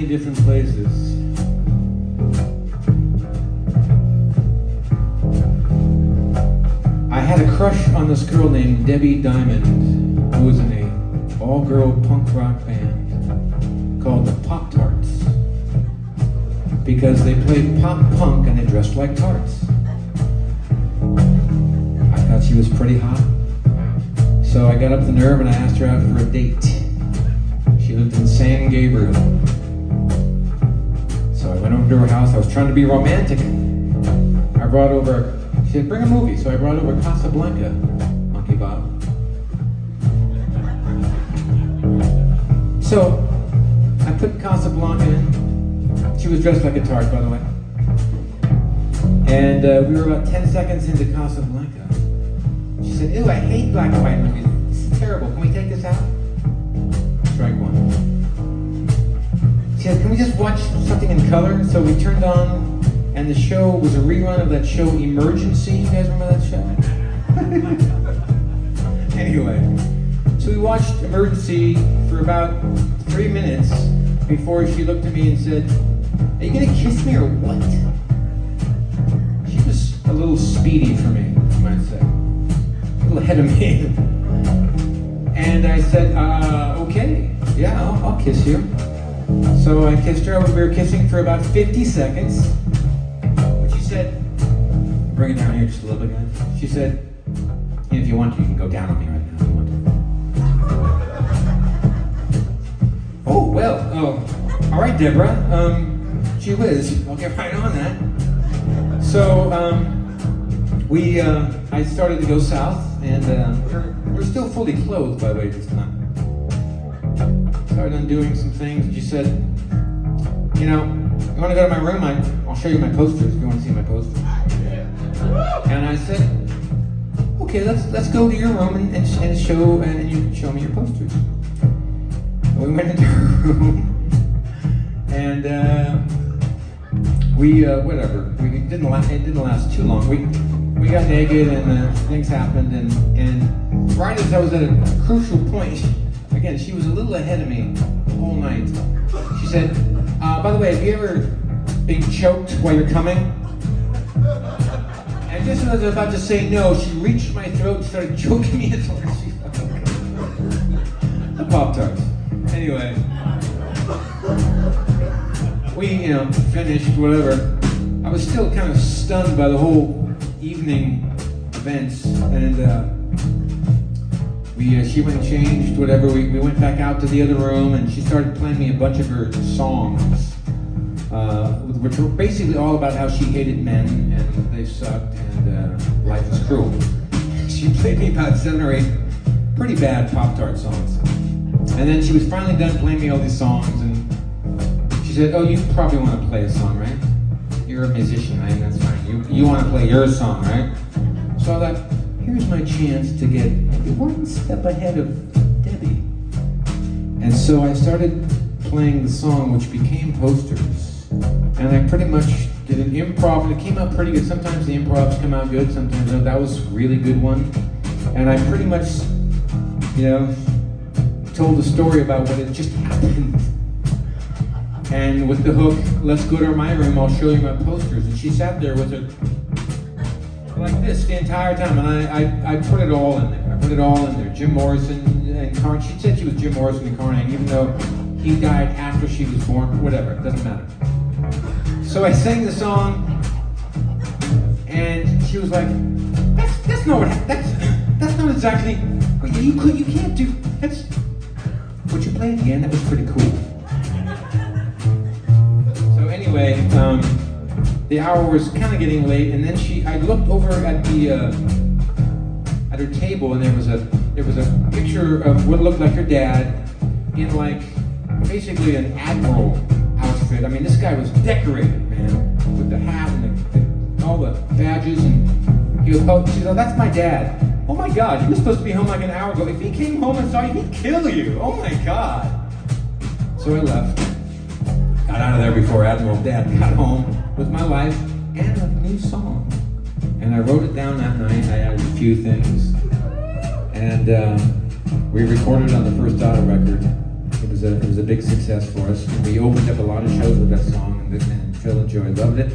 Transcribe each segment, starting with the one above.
Different places. I had a crush on this girl named Debbie Diamond, who was in a all-girl punk rock band called the Pop-Tarts, because they played pop punk and they dressed like tarts. I thought she was pretty hot, so I got up the nerve and I asked her out for a date. She lived in San Gabriel. So I went over to her house. I was trying to be romantic. I brought over, she said, bring a movie. So I brought over Casablanca, Monkey Bob. So I put Casablanca in. She was dressed like a tart, by the way. And we were about 10 seconds into Casablanca. She said, ew, I hate black and white movies. This is terrible. Can we take this out? Strike one. She said, can we just watch something in color? So we turned on, and the show was a rerun of that show Emergency. You guys remember that show? Anyway, so we watched Emergency for about 3 minutes before she looked at me and said, are you gonna kiss me or what? She was a little speedy for me, you might say. A little ahead of me. And I said, okay, yeah, I'll kiss you. So I kissed her. We were kissing for about 50 seconds. But she said, bring it down here just a little bit, guys. She said, if you want to, you can go down on me right now if you want to. Oh, well, all right, Deborah. Gee whiz, I'll get right on that. So I started to go south, and we're still fully clothed, by the way, this time. Started undoing some things. She said, you know, you want to go to my room? I'll show you my posters if you want to see my posters. And I said, okay, let's go to your room and show, and you can show me your posters. We went into her room, and whatever. It didn't last too long. We got naked, and things happened, and right as I was at a crucial point. Again, she was a little ahead of me the whole night. She said, by the way, have you ever been choked while you're coming? And just as I was about to say no, she reached my throat and started choking me as hard as she could. The Pop-Tarts. Anyway, we, finished, whatever. I was still kind of stunned by the whole evening events, and she went and changed, whatever. We went back out to the other room, and she started playing me a bunch of her songs, which were basically all about how she hated men, and they sucked, and life was cruel. She played me about 7 or 8 pretty bad Pop-Tart songs. And then she was finally done playing me all these songs, and she said, oh, you probably want to play a song, right? You're a musician, right? That's fine. You want to play your song, right? So I thought, here's my chance to get one step ahead of Debbie. And so I started playing the song, which became Posters. And I pretty much did an improv, and it came out pretty good. Sometimes the improvs come out good, sometimes no. That was a really good one. And I pretty much, told the story about what had just happened. And with the hook, let's go to my room, I'll show you my posters. And she sat there with her like this the entire time, and I put it all in there. I put it all in there. Jim Morrison and Carney. She said she was Jim Morrison and Carney, even though he died after she was born. Whatever, it doesn't matter. So I sang the song, and she was like, "That's not what. That's not exactly. You can't do. That's. Would you play it again? That was pretty cool." So anyway. The hour was kind of getting late, and then I looked over at at her table, and there was a picture of what looked like her dad in basically an admiral outfit. I mean, this guy was decorated, man. goes, oh, she goes, oh, that's my dad. Oh my God, you were supposed to be home like an hour ago. If he came home and saw you, he'd kill you. Oh my God. So I left. Got out of there before Admiral Dad got home with my wife and a new song. And I wrote it down that night. I added a few things. And we recorded it on the first auto record. It was a big success for us. And we opened up a lot of shows with that song, and Phil and Joy loved it.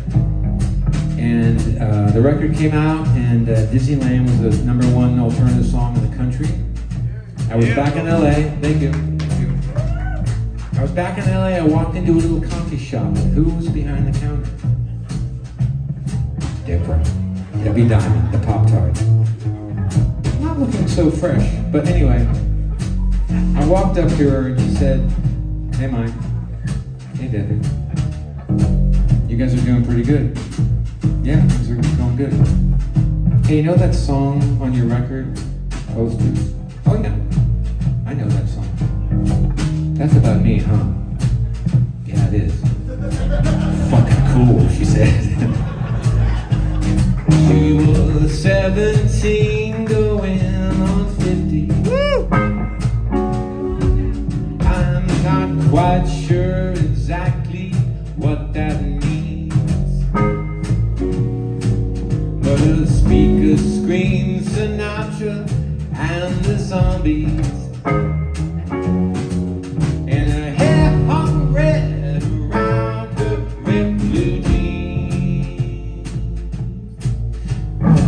And the record came out, and Disneyland was the #1 alternative song in the country. I was back in LA. Thank you. I was back in LA. I walked into a little coffee shop. And who was behind the counter? Debbie Diamond, the Pop-Tart. Not looking so fresh, but anyway. I walked up to her and she said, "Hey Mike, hey Debbie, you guys are doing pretty good." "Yeah, things are going good." "Hey, you know that song on your record, Posters?" "Oh yeah, I know that song." "That's about me, huh?" "Yeah, it is." "Fucking cool," she said. She was 17 going on 50. Woo! I'm not quite sure exactly what that means, but the speaker screams Sinatra and the zombies, and her hair hung red around her red blue jeans.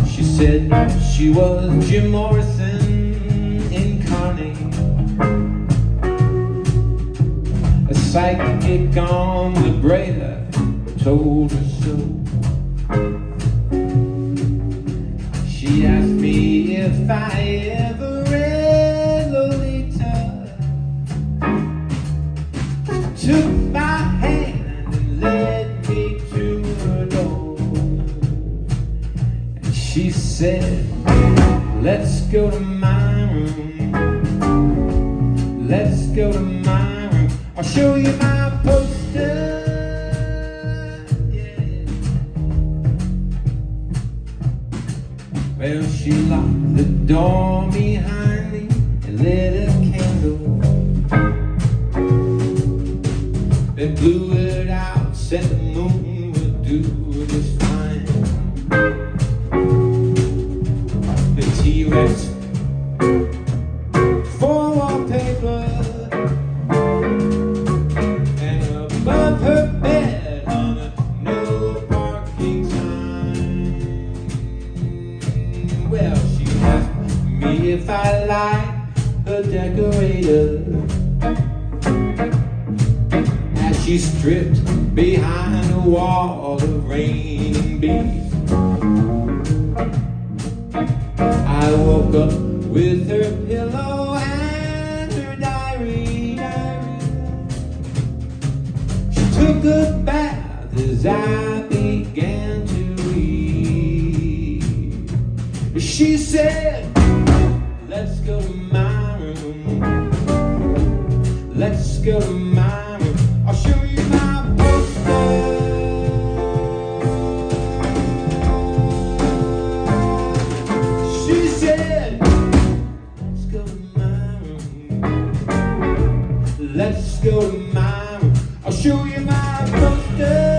She said she was Jim Morrison incarnate, a psychic on the Brea told her so. She asked me if I ever read Lolita. She took my hand and led me to her door. And she said, "Let's go to my room. Let's go to my room. I'll show you my poster." Yeah. Well, she locked the door behind me and lit a candle, then blew it out, said the moon would do just fine. The T-Rex for wallpaper, and above her bed hung a no parking sign. Well, she asked me if I liked the decorator as she stripped behind a wall of rain beads. I woke up with her pillow and her diary. She took a bath as I began to read. She said, "Let's go to my room. Let's go to my room. I'll show you my poster." She said, "Let's go to my room. Let's go to my room. I'll show you my poster."